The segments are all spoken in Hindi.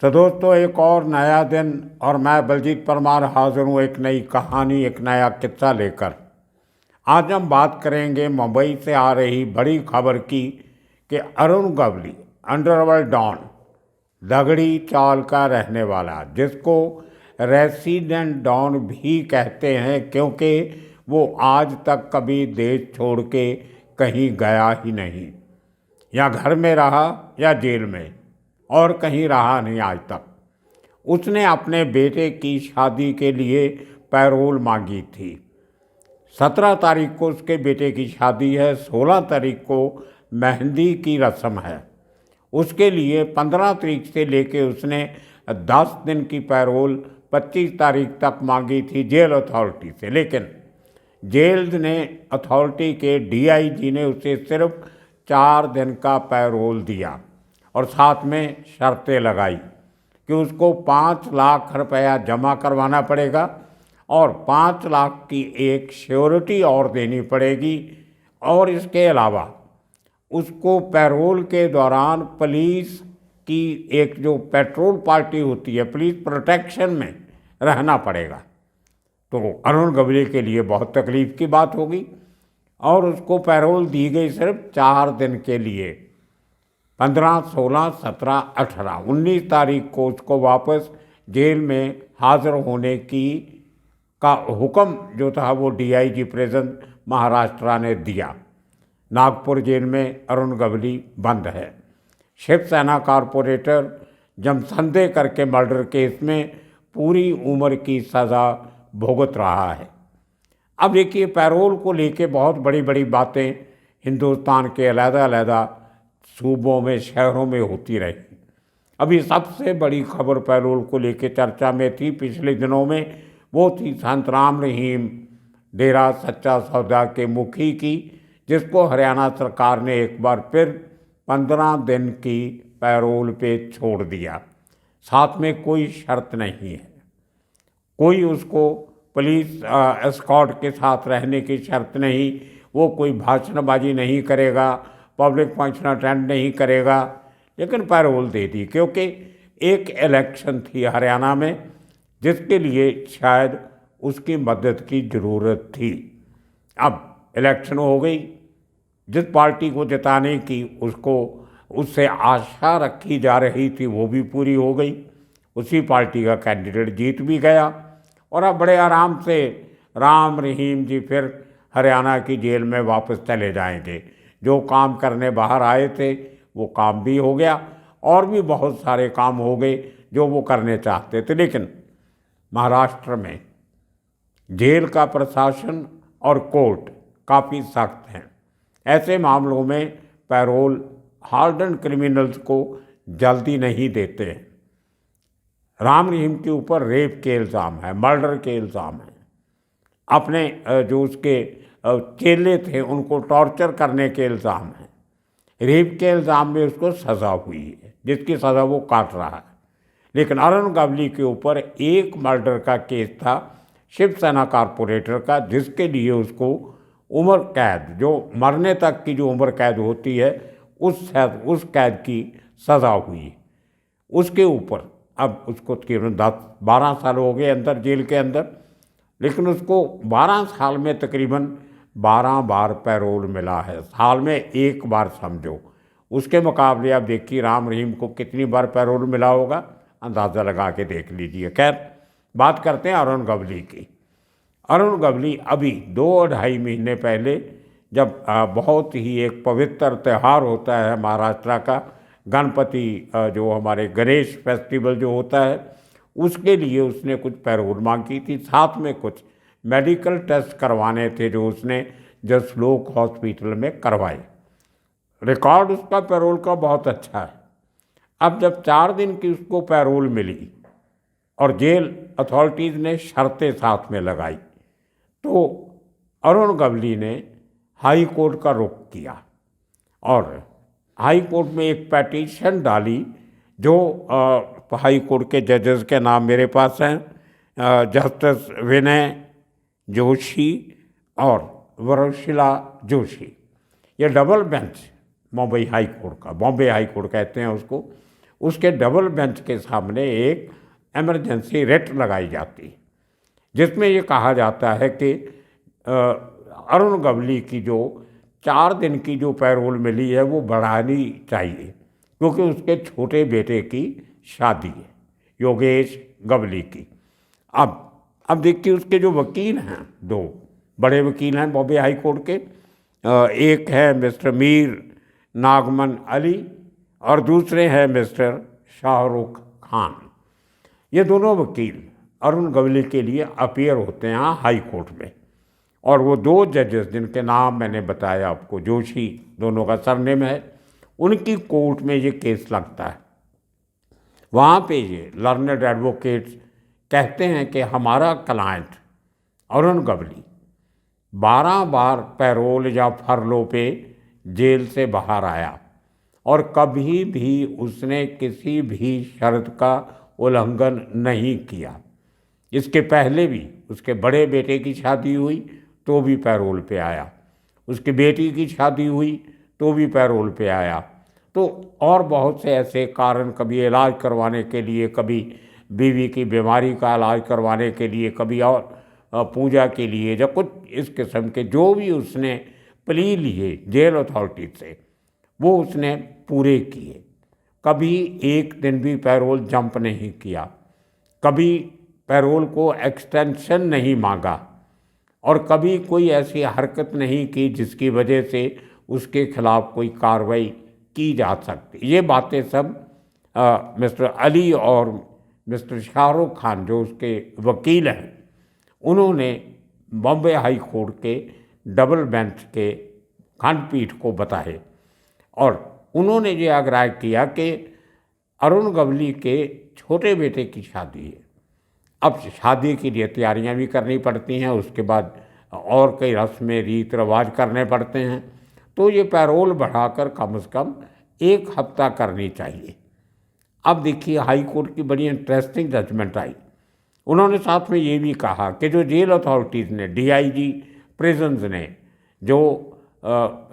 तो दोस्तों, एक और नया दिन और मैं बलजीत परमार हाजिर हूँ एक नई कहानी, एक नया किस्सा लेकर। आज हम बात करेंगे मुंबई से आ रही बड़ी खबर की कि अरुण गवली, अंडरवर्ल्ड डॉन, दगड़ी चाल का रहने वाला, जिसको रेसिडेंट डॉन भी कहते हैं क्योंकि वो आज तक कभी देश छोड़ के कहीं गया ही नहीं। या घर में रहा या जेल में, और कहीं रहा नहीं आज तक। उसने अपने बेटे की शादी के लिए पैरोल मांगी थी। 17 तारीख को उसके बेटे की शादी है, 16 तारीख को मेहंदी की रस्म है। उसके लिए 15 तारीख से लेके उसने 10 दिन की पैरोल 25 तारीख तक मांगी थी जेल अथॉरिटी से, लेकिन जेल ने अथॉरिटी के डीआईजी ने उसे सिर्फ 4 दिन का पैरोल दिया और साथ में शर्तें लगाई कि उसको 5 लाख रुपया जमा करवाना पड़ेगा और 5 लाख की एक श्योरिटी और देनी पड़ेगी। और इसके अलावा उसको पैरोल के दौरान पुलिस की एक जो पेट्रोल पार्टी होती है, पुलिस प्रोटेक्शन में रहना पड़ेगा। तो अरुण गवली के लिए बहुत तकलीफ की बात होगी और उसको पैरोल दी गई सिर्फ 4 दिन के लिए। 15, 16, 17, 18, 19 तारीख को उसको वापस जेल में हाजिर होने का हुक्म जो था वो डीआईजी प्रिजन महाराष्ट्र ने दिया। नागपुर जेल में अरुण गवली बंद है। शिवसेना कारपोरेटर जमसंदे करके मर्डर केस में पूरी उम्र की सज़ा भुगत रहा है। अब देखिए, पैरोल को लेके बहुत बड़ी बड़ी बातें हिंदुस्तान के अलग-अलग सूबों में, शहरों में होती रही। अभी सबसे बड़ी खबर पैरोल को लेके चर्चा में थी पिछले दिनों में, वो थी संत राम रहीम डेरा सच्चा सौदा के मुखी की, जिसको हरियाणा सरकार ने एक बार फिर 15 दिन की पैरोल पे छोड़ दिया। साथ में कोई शर्त नहीं है, कोई उसको पुलिस एस्कॉर्ट के साथ रहने की शर्त नहीं, वो कोई भाषणबाजी नहीं करेगा, पब्लिक फंक्शन अटेंड नहीं करेगा, लेकिन पैरोल दे दी क्योंकि एक इलेक्शन थी हरियाणा में जिसके लिए शायद उसकी मदद की ज़रूरत थी। अब इलेक्शन हो गई, जिस पार्टी को जिताने की उससे आशा रखी जा रही थी वो भी पूरी हो गई। उसी पार्टी का कैंडिडेट जीत भी गया और अब बड़े आराम से राम रहीम जी फिर हरियाणा की जेल में वापस चले जाएंगे। जो काम करने बाहर आए थे वो काम भी हो गया और भी बहुत सारे काम हो गए जो वो करने चाहते थे। लेकिन महाराष्ट्र में जेल का प्रशासन और कोर्ट काफ़ी सख्त हैं। ऐसे मामलों में पैरोल हार्डन क्रिमिनल्स को जल्दी नहीं देते हैं। राम रहीम के ऊपर रेप के इल्ज़ाम है, मर्डर के इल्ज़ाम है, अपने जो उसके चेले थे उनको टॉर्चर करने के इल्ज़ाम है, रेप के इल्ज़ाम में उसको सज़ा हुई है जिसकी सज़ा वो काट रहा है। लेकिन अरुण गवली के ऊपर एक मर्डर का केस था शिवसेना कारपोरेटर का, जिसके लिए उसको उम्र कैद, जो मरने तक की जो उम्र कैद होती है उस कैद की सज़ा हुई। उसके ऊपर अब उसको तकरीबन 10-12 साल हो गए अंदर, जेल के अंदर, लेकिन उसको 12 साल में तकरीबन 12 बार पैरोल मिला है। साल में एक बार समझो। उसके मुकाबले आप देखिए राम रहीम को कितनी बार पैरोल मिला होगा, अंदाज़ा लगा के देख लीजिए। खैर, बात करते हैं अरुण गवली की। अरुण गवली अभी 2-2.5 महीने पहले, जब बहुत ही एक पवित्र त्यौहार होता है महाराष्ट्र का, गणपति जो हमारे गणेश फेस्टिवल जो होता है, उसके लिए उसने कुछ पैरोल मांगी थी। साथ में कुछ मेडिकल टेस्ट करवाने थे जो उसने जसलोक हॉस्पिटल में करवाए। रिकॉर्ड उसका पैरोल का बहुत अच्छा है। अब जब 4 दिन की उसको पैरोल मिली और जेल अथॉरिटीज़ ने शर्तें साथ में लगाई, तो अरुण गवली ने हाई कोर्ट का रुख किया और हाई कोर्ट में एक पेटिशन डाली जो हाई कोर्ट के जजेस के नाम मेरे पास हैं, जस्टिस विनय जोशी और वरुशिला जोशी। ये double bench Mumbai high court का, बॉम्बे हाई कोर्ट कहते हैं उसको, उसके डबल बेंच के सामने एक इमरजेंसी रेट लगाई जाती है, जिसमें ये कहा जाता है कि अरुण गवली की जो 4 दिन की जो पैरोल मिली है वो बढ़ानी चाहिए, क्योंकि उसके छोटे बेटे की शादी है, योगेश गवली की। अब देखिए, उसके जो वकील हैं, 2 बड़े वकील हैं बॉम्बे हाई कोर्ट के, एक है मिस्टर मीर नागमन अली और दूसरे हैं मिस्टर शाहरुख खान। ये दोनों वकील अरुण गवली के लिए अपीयर होते हैं हाई कोर्ट में, और वो 2 जजेस जिनके नाम मैंने बताया आपको, जोशी दोनों का सरनेम है, उनकी कोर्ट में ये केस लगता है। वहाँ पे ये लर्नड एडवोकेट्स कहते हैं कि हमारा क्लाइंट अरुण गवली 12 बार पैरोल या फरलो पे जेल से बाहर आया और कभी भी उसने किसी भी शर्त का उल्लंघन नहीं किया। इसके पहले भी उसके बड़े बेटे की शादी हुई तो भी पैरोल पे आया, उसकी बेटी की शादी हुई तो भी पैरोल पे आया। तो और बहुत से ऐसे कारण, कभी इलाज करवाने के लिए, कभी बीवी की बीमारी का इलाज करवाने के लिए, कभी और पूजा के लिए, या कुछ इस किस्म के जो भी उसने प्ली लिए जेल अथॉरिटी से, वो उसने पूरे किए। कभी एक दिन भी पैरोल जंप नहीं किया, कभी पैरोल को एक्सटेंशन नहीं मांगा, और कभी कोई ऐसी हरकत नहीं की जिसकी वजह से उसके खिलाफ कोई कार्रवाई की जा सकती। ये बातें सब मिस्टर अली और मिस्टर शाहरुख खान जो उसके वकील हैं, उन्होंने बॉम्बे हाई कोर्ट के डबल बेंच के खंडपीठ को बताए, और उन्होंने ये आग्रह किया कि अरुण गवली के छोटे बेटे की शादी है, अब शादी के लिए तैयारियां भी करनी पड़ती हैं, उसके बाद और कई रस्में रीत रिवाज करने पड़ते हैं, तो ये पैरोल बढ़ाकर कम से कम 1 हफ्ता करनी चाहिए। अब देखिए, हाई कोर्ट की बड़ी इंटरेस्टिंग जजमेंट आई। उन्होंने साथ में ये भी कहा कि जो जेल अथॉरिटीज़ ने, DIG प्रिजन्स ने जो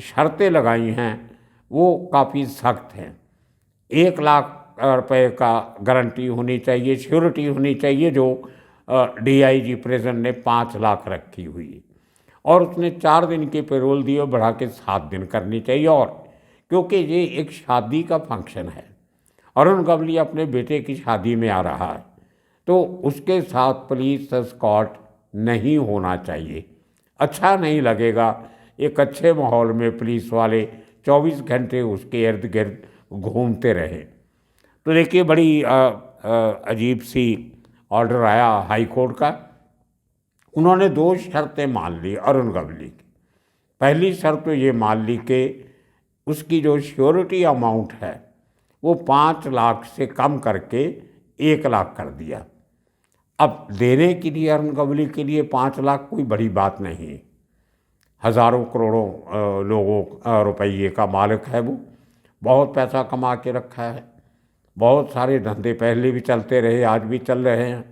शर्तें लगाई हैं वो काफ़ी सख्त हैं। 1 लाख रुपए का गारंटी होनी चाहिए, श्योरिटी होनी चाहिए, जो DIG प्रिजन ने 5 लाख रखी हुई, और उसने 4 दिन की पैरोल दी और बढ़ा के 7 दिन करनी चाहिए। और क्योंकि ये एक शादी का फंक्शन है, अरुण गवली अपने बेटे की शादी में आ रहा है, तो उसके साथ पुलिस एस्कॉर्ट नहीं होना चाहिए। अच्छा नहीं लगेगा एक अच्छे माहौल में पुलिस वाले 24 घंटे उसके इर्द गिर्द घूमते रहे। तो देखिए, बड़ी अजीब सी ऑर्डर आया हाई कोर्ट का। उन्होंने 2 शर्तें मान ली अरुण गवली की। पहली शर्त तो ये मान ली कि उसकी जो श्योरिटी अमाउंट है वो 5 लाख से कम करके 1 लाख कर दिया। अब देने के लिए अरुण गवली के लिए 5 लाख कोई बड़ी बात नहीं, हज़ारों करोड़ों लोगों रुपये का मालिक है वो, बहुत पैसा कमा के रखा है, बहुत सारे धंधे पहले भी चलते रहे, आज भी चल रहे हैं।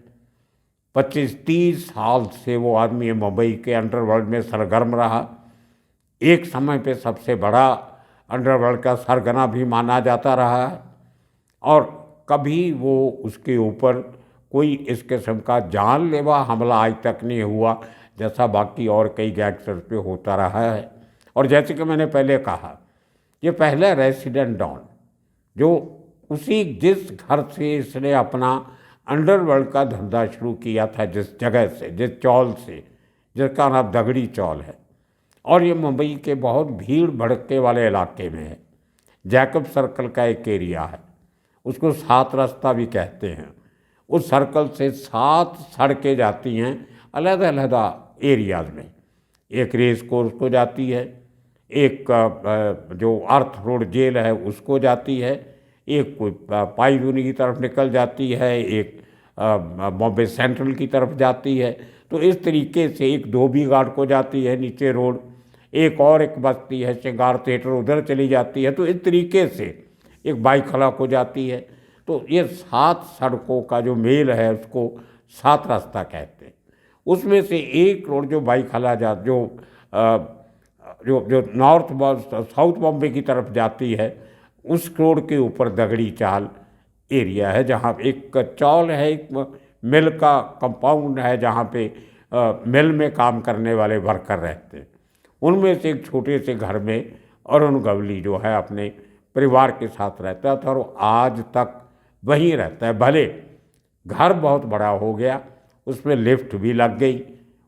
25-30 साल से वो आदमी मुंबई के अंडरवर्ल्ड में सरगर्म रहा, एक समय पे सबसे बड़ा अंडरवर्ल्ड का सरगना भी माना जाता रहा है, और कभी वो उसके ऊपर कोई इस किस्म का जानलेवा हमला आज तक नहीं हुआ जैसा बाकी और कई गैंगस्टर्स पे होता रहा है। और जैसे कि मैंने पहले कहा, ये पहला रेसिडेंट डॉन जो जिस घर से इसने अपना अंडरवर्ल्ड का धंधा शुरू किया था, जिस जगह से, जिस चौल से, जिसका नाम दगड़ी चौल है, और ये मुंबई के बहुत भीड़ भड़के वाले इलाके में है। जैकब सर्कल का एक एरिया है, उसको 7 रास्ता भी कहते हैं। उस सर्कल से 7 सड़कें जाती हैं अलग-अलग एरियाज़ में। एक रेस कोर्स को जाती है, एक जो अर्थ रोड जेल है उसको जाती है, एक कोई पाईजूनी की तरफ निकल जाती है, एक बॉम्बे सेंट्रल की तरफ जाती है। तो इस तरीके से एक धोबी घाट को जाती है नीचे रोड, एक और एक बस्ती है श्रृंगार थिएटर, उधर चली जाती है। तो इस तरीके से एक बाईखला को जाती है। तो ये 7 सड़कों का जो मेल है उसको 7 रास्ता कहते हैं। उसमें से एक रोड जो बाईखला जो नॉर्थ साउथ बॉम्बे की तरफ जाती है, उस रोड के ऊपर दगड़ी चाल एरिया है जहाँ एक चौल है, एक मिल का कंपाउंड है जहाँ पे मिल में काम करने वाले वर्कर रहते हैं। उनमें से एक छोटे से घर में अरुण गवली जो है अपने परिवार के साथ रहता था और आज तक वहीं रहता है। भले घर बहुत बड़ा हो गया, उसमें लिफ्ट भी लग गई,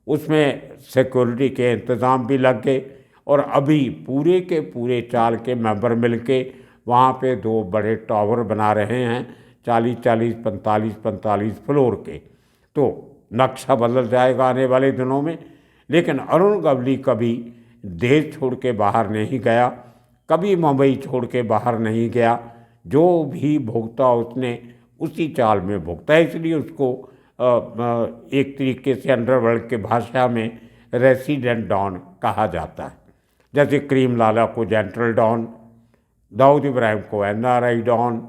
उसमें सिक्योरिटी के इंतज़ाम भी लग गए और अभी पूरे के पूरे चाल के मेंबर मिलके वहाँ पे 2 बड़े टावर बना रहे हैं, 40-40, 45-45 फ्लोर के। तो नक्शा बदल जाएगा आने वाले दिनों में। लेकिन अरुण गवली कभी देश छोड़ के बाहर नहीं गया, कभी मुंबई छोड़ के बाहर नहीं गया। जो भी भुगता उसने उसी चाल में भुगता है, इसलिए उसको एक तरीके से अंडरवर्ल्ड के भाषा में रेसिडेंट डॉन कहा जाता है। जैसे करीम लाला को जेंटल डॉन, दाऊद इब्राहिम को NRI डॉन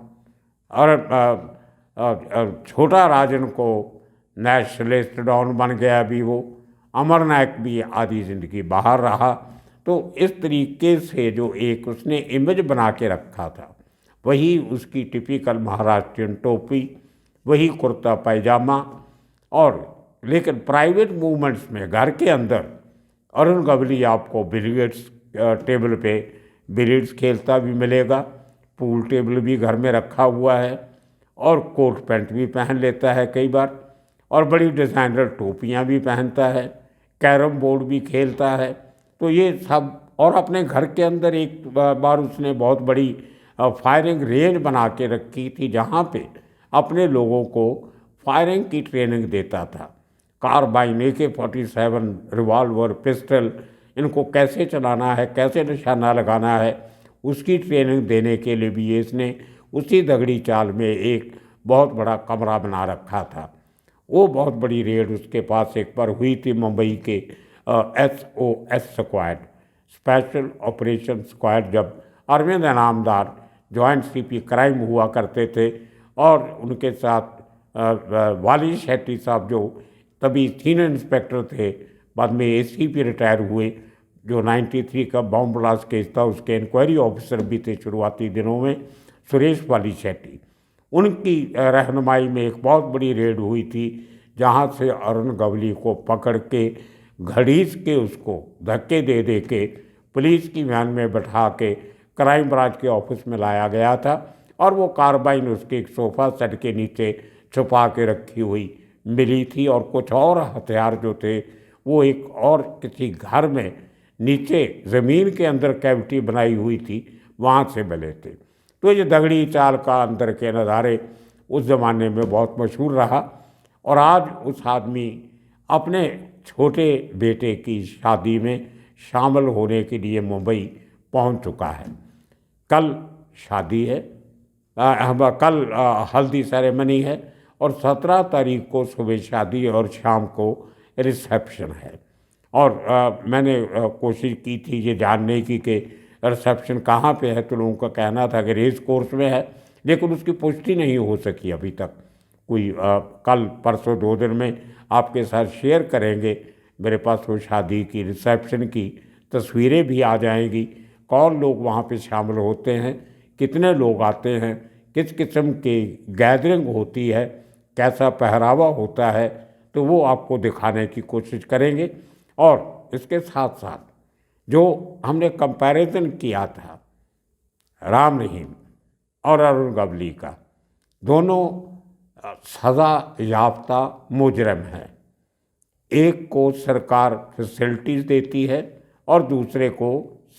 और छोटा राजन को नेशनलिस्ट डॉन बन गया अभी वो। अमर नायक भी आधी ज़िंदगी बाहर रहा। तो इस तरीके से जो एक उसने इमेज बना के रखा था, वही उसकी टिपिकल महाराष्ट्रियन टोपी, वही कुर्ता पैजामा। और लेकिन प्राइवेट मूवमेंट्स में घर के अंदर अरुण गवली आपको बिलियर्ड्स टेबल पे बिलियर्ड्स खेलता भी मिलेगा, पूल टेबल भी घर में रखा हुआ है और कोट पैंट भी पहन लेता है कई बार, और बड़ी डिज़ाइनर टोपियाँ भी पहनता है, कैरम बोर्ड भी खेलता है। तो ये सब, और अपने घर के अंदर एक बार उसने बहुत बड़ी फायरिंग रेंज बना के रखी थी जहाँ पे अपने लोगों को फायरिंग की ट्रेनिंग देता था। कार्बाइन, AK-47, रिवॉल्वर, पिस्टल, इनको कैसे चलाना है, कैसे निशाना लगाना है, उसकी ट्रेनिंग देने के लिए भी इसने उसी दगड़ी चाल में एक बहुत बड़ा कमरा बना रखा था। वो बहुत बड़ी रेड उसके पास एक बार हुई थी मुंबई के SOS squad, special operation squad, जब Arvind Inamdar joint CP crime हुआ करते थे और उनके साथ वाली शेट्टी साहब जो तभी सीनियर इंस्पेक्टर थे, बाद में ACP रिटायर हुए, जो 93 का बॉम्ब ब्लास्ट केस था उसके इंक्वायरी ऑफिसर भी थे शुरुआती दिनों में, सुरेश वाली शेट्टी। उनकी रहनुमाई में एक बहुत बड़ी रेड हुई थी जहाँ से अरुण गवली को पकड़ के घड़ीस के उसको धक्के दे दे के पुलिस की वैन में बैठा के क्राइम ब्रांच के ऑफिस में लाया गया था और वो कार्बाइन उसके एक सोफ़ा सेट के नीचे छुपा के रखी हुई मिली थी और कुछ और हथियार जो थे वो एक और किसी घर में नीचे ज़मीन के अंदर कैविटी बनाई हुई थी वहाँ से मिले थे। तो ये दगड़ी चाल का अंदर के नज़ारे उस ज़माने में बहुत मशहूर रहा और आज उस आदमी अपने छोटे बेटे की शादी में शामिल होने के लिए मुंबई पहुंच चुका है। कल शादी है, कल हल्दी सेरेमनी है और 17 तारीख को सुबह शादी और शाम को रिसेप्शन है। और मैंने कोशिश की थी ये जानने की कि रिसेप्शन कहाँ पे है, तो लोगों का कहना था कि रेस कोर्स में है, लेकिन उसकी पुष्टि नहीं हो सकी अभी तक। कोई कल परसों 2 दिन में आपके साथ शेयर करेंगे। मेरे पास वो शादी की रिसेप्शन की तस्वीरें भी आ जाएंगी, कौन लोग वहाँ पे शामिल होते हैं, कितने लोग आते हैं, किस किस्म की गैदरिंग होती है, कैसा पहरावा होता है, तो वो आपको दिखाने की कोशिश करेंगे। और इसके साथ साथ जो हमने कंपैरिजन किया था राम रहीम और अरुण गवली का, दोनों सज़ा याफ्ता मुजरम हैं। एक को सरकार फैसिलिटीज़ देती है और दूसरे को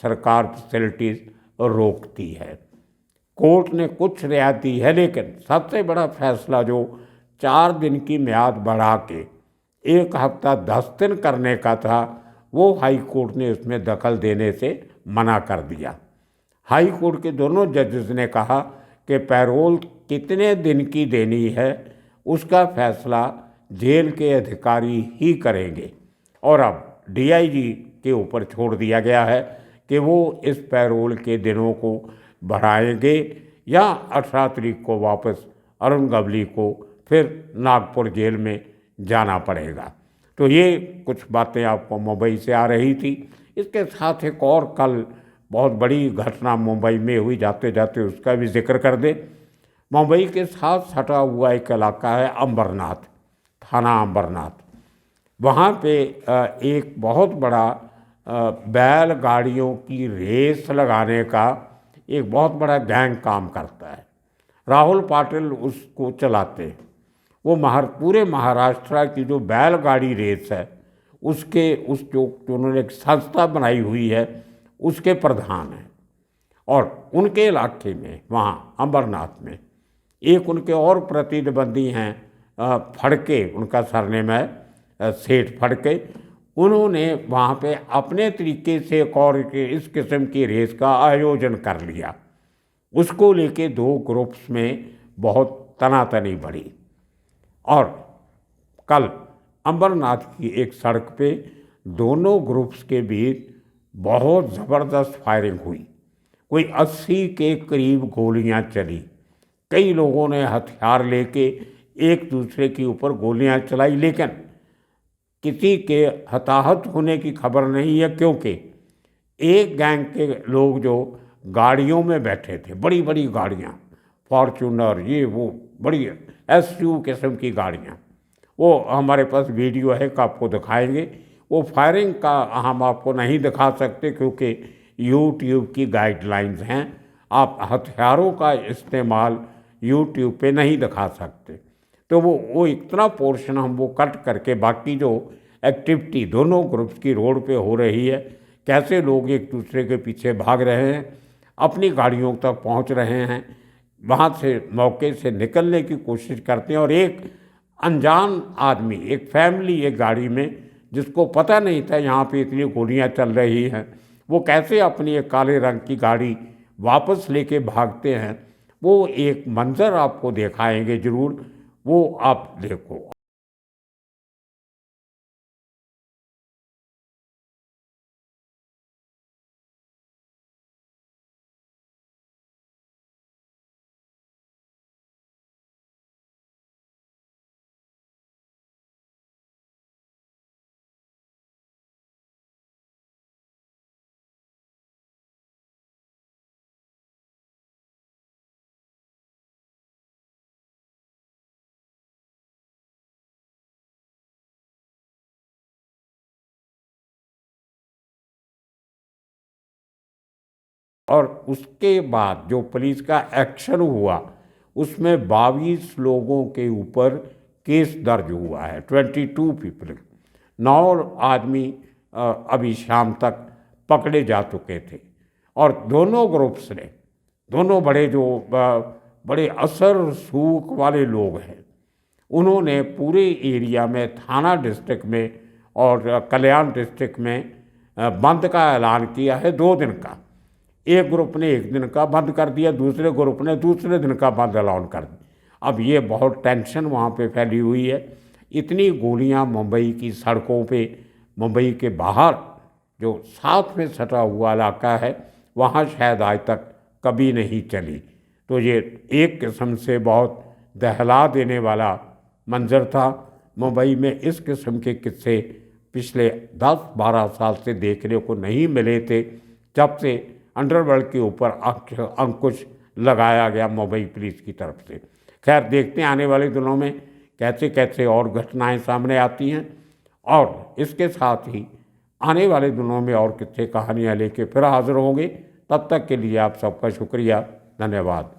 सरकार फैसिलिटीज़ रोकती है। कोर्ट ने कुछ रियायत दी है, लेकिन सबसे बड़ा फैसला जो 4 दिन की म्याद बढ़ा के 1 हफ्ता 10 दिन करने का था, वो हाई कोर्ट ने उसमें दखल देने से मना कर दिया। हाई कोर्ट के दोनों जजेस ने कहा कि पैरोल कितने दिन की देनी है उसका फैसला जेल के अधिकारी ही करेंगे और अब DIG के ऊपर छोड़ दिया गया है कि वो इस पैरोल के दिनों को बढ़ाएंगे या 18 तारीख को वापस अरुण गवली को फिर नागपुर जेल में जाना पड़ेगा। तो ये कुछ बातें आपको मुंबई से आ रही थी। इसके साथ एक और कल बहुत बड़ी घटना मुंबई में हुई, जाते जाते उसका भी जिक्र कर दे। मुंबई के साथ सटा हुआ एक इलाका है अंबरनाथ, थाना अंबरनाथ। वहाँ पे एक बहुत बड़ा बैलगाड़ियों की रेस लगाने का एक बहुत बड़ा गैंग काम करता है। राहुल पाटिल उसको चलाते हैं। वो पूरे महाराष्ट्र की जो बैलगाड़ी रेस है उस जो उन्होंने एक संस्था बनाई हुई है उसके प्रधान हैं। और उनके इलाके में वहाँ अंबरनाथ में एक उनके और प्रतिद्वंदी हैं, फड़के उनका सरनेम है, सेठ फड़के। उन्होंने वहाँ पे अपने तरीके से एक और इस किस्म की रेस का आयोजन कर लिया। उसको लेके दो ग्रुप्स में बहुत तनातनी बढ़ी और कल अंबरनाथ की एक सड़क पे दोनों ग्रुप्स के बीच बहुत ज़बरदस्त फायरिंग हुई। कोई 80 के करीब गोलियां चली। कई लोगों ने हथियार लेके एक दूसरे के ऊपर गोलियां चलाई, लेकिन किसी के हताहत होने की खबर नहीं है, क्योंकि एक गैंग के लोग जो गाड़ियों में बैठे थे, बड़ी बड़ी गाड़ियाँ, फॉर्चूनर, ये वो बड़ी एसयू किस्म की गाड़ियाँ, वो हमारे पास वीडियो है कि आपको दिखाएंगे। वो फायरिंग का हम आपको नहीं दिखा सकते क्योंकि यूट्यूब की गाइडलाइंस हैं, आप हथियारों का इस्तेमाल यूट्यूब पे नहीं दिखा सकते। तो वो इतना पोर्शन हम वो कट करके बाकी जो एक्टिविटी दोनों ग्रुप्स की रोड पे हो रही है, कैसे लोग एक दूसरे के पीछे भाग रहे हैं, अपनी गाड़ियों तक पहुंच रहे हैं, वहाँ से मौके से निकलने की कोशिश करते हैं। और एक अनजान आदमी, एक फैमिली एक गाड़ी में, जिसको पता नहीं था यहाँ पे इतनी गोलियाँ चल रही हैं, वो कैसे अपनी एक काले रंग की गाड़ी वापस लेके भागते हैं, वो एक मंजर आपको दिखाएंगे ज़रूर, वो आप देखो। और उसके बाद जो पुलिस का एक्शन हुआ उसमें 22 लोगों के ऊपर केस दर्ज हुआ है, 22 पीपल। 9 आदमी अभी शाम तक पकड़े जा चुके थे। और दोनों ग्रुप्स ने, दोनों बड़े जो बड़े असर सूख वाले लोग हैं, उन्होंने पूरे एरिया में, थाना डिस्ट्रिक्ट में और कल्याण डिस्ट्रिक्ट में बंद का ऐलान किया है 2 दिन का। एक ग्रुप ने 1 दिन का बंद कर दिया, दूसरे ग्रुप ने दूसरे दिन का बंद ऐलान कर दिया। अब ये बहुत टेंशन वहाँ पे फैली हुई है। इतनी गोलियाँ मुंबई की सड़कों पे, मुंबई के बाहर जो साथ में सटा हुआ इलाका है वहाँ शायद आज तक कभी नहीं चली। तो ये एक किस्म से बहुत दहला देने वाला मंजर था। मुंबई में इस किस्म के किस्से पिछले 10-12 साल से देखने को नहीं मिले थे, जब से अंडरवर्ल्ड के ऊपर अंकुश लगाया गया मुंबई पुलिस की तरफ से। खैर, देखते हैं आने वाले दिनों में कैसे कैसे और घटनाएं सामने आती हैं, और इसके साथ ही आने वाले दिनों में और किस्से कहानियाँ लेके फिर हाजिर होंगे। तब तक के लिए आप सबका शुक्रिया, धन्यवाद।